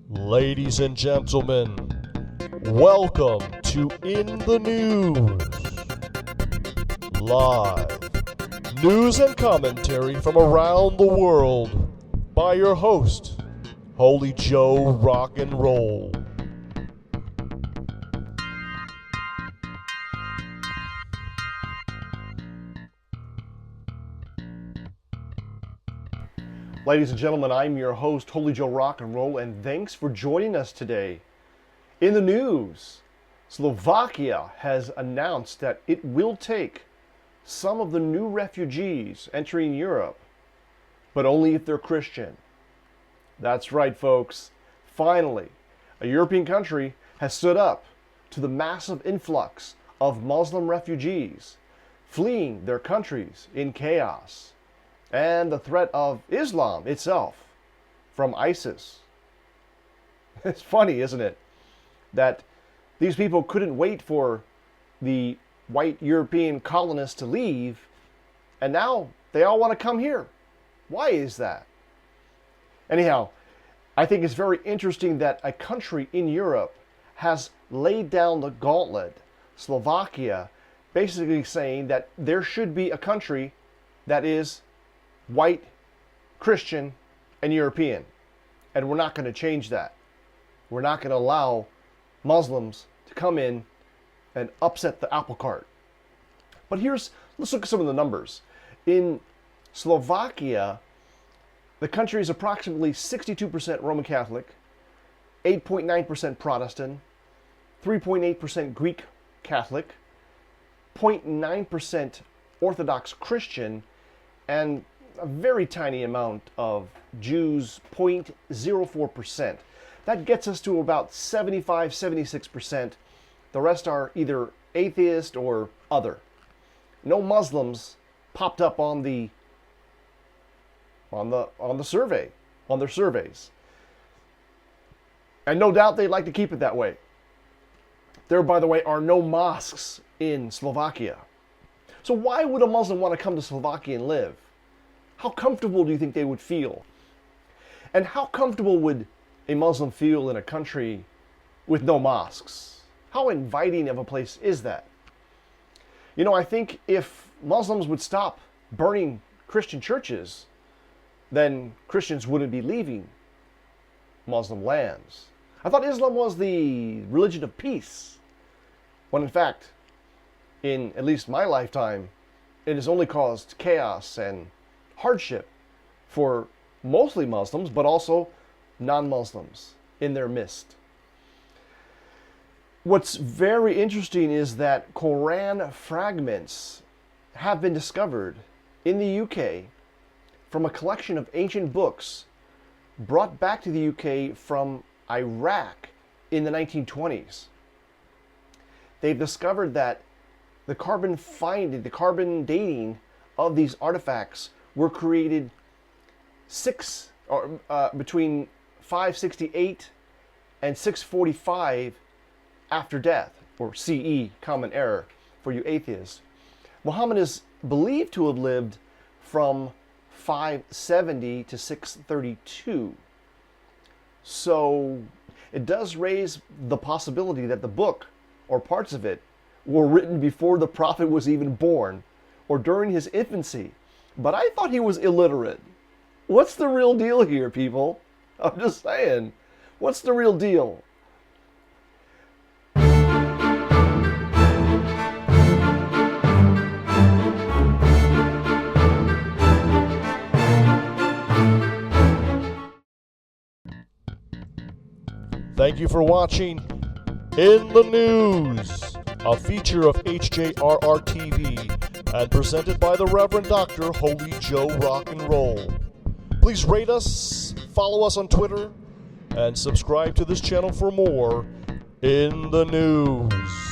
Ladies and gentlemen, welcome to In.The.News. Live news and commentary from around the world by your host, Holy Joe Rock and Roll. Ladies and gentlemen, I'm your host, Holy Joe Rock and Roll, and thanks for joining us today. In the news, Slovakia has announced that it will take some of the new refugees entering Europe, but only if they're Christian. That's right, folks. Finally, a European country has stood up to the massive influx of Muslim refugees fleeing their countries in chaos and the threat of Islam itself from ISIS. It's funny, isn't it, that these people couldn't wait for the white European colonists to leave, and now they all want to come here. Why is that? Anyhow, I think it's very interesting that a country in Europe has laid down the gauntlet, Slovakia, basically saying that there should be a country that is white, Christian, and European. And we're not going to change that. We're not going to allow Muslims to come in and upset the apple cart. But let's look at some of the numbers. In Slovakia, the country is approximately 62% Roman Catholic, 8.9% Protestant, 3.8% Greek Catholic, 0.9% Orthodox Christian, and a very tiny amount of Jews, 0.04%. That gets us to about 76%. The rest are either atheist or other. No Muslims popped up on their surveys. And no doubt they'd like to keep it that way. There, by the way, are no mosques in Slovakia. So why would a Muslim want to come to Slovakia and live? How comfortable do you think they would feel? And how comfortable would a Muslim feel in a country with no mosques? How inviting of a place is that? You know, I think if Muslims would stop burning Christian churches, then Christians wouldn't be leaving Muslim lands. I thought Islam was the religion of peace, when in fact, in at least my lifetime, it has only caused chaos and hardship for mostly Muslims, but also non-Muslims in their midst. What's very interesting is that Quran fragments have been discovered in the UK from a collection of ancient books brought back to the UK from Iraq in the 1920s. They've discovered that the carbon dating of these artifacts were created between 568 and 645 after death, or CE, common error for you atheists. Muhammad is believed to have lived from 570 to 632. So it does raise the possibility that the book, or parts of it, were written before the prophet was even born, or during his infancy. But I thought he was illiterate. What's the real deal here, people? I'm just saying. What's the real deal? Thank you for watching In the News, a feature of HJRR TV and presented by the Reverend Dr. Holy Joe Rock and Roll. Please rate us, follow us on Twitter, and subscribe to this channel for more In the News.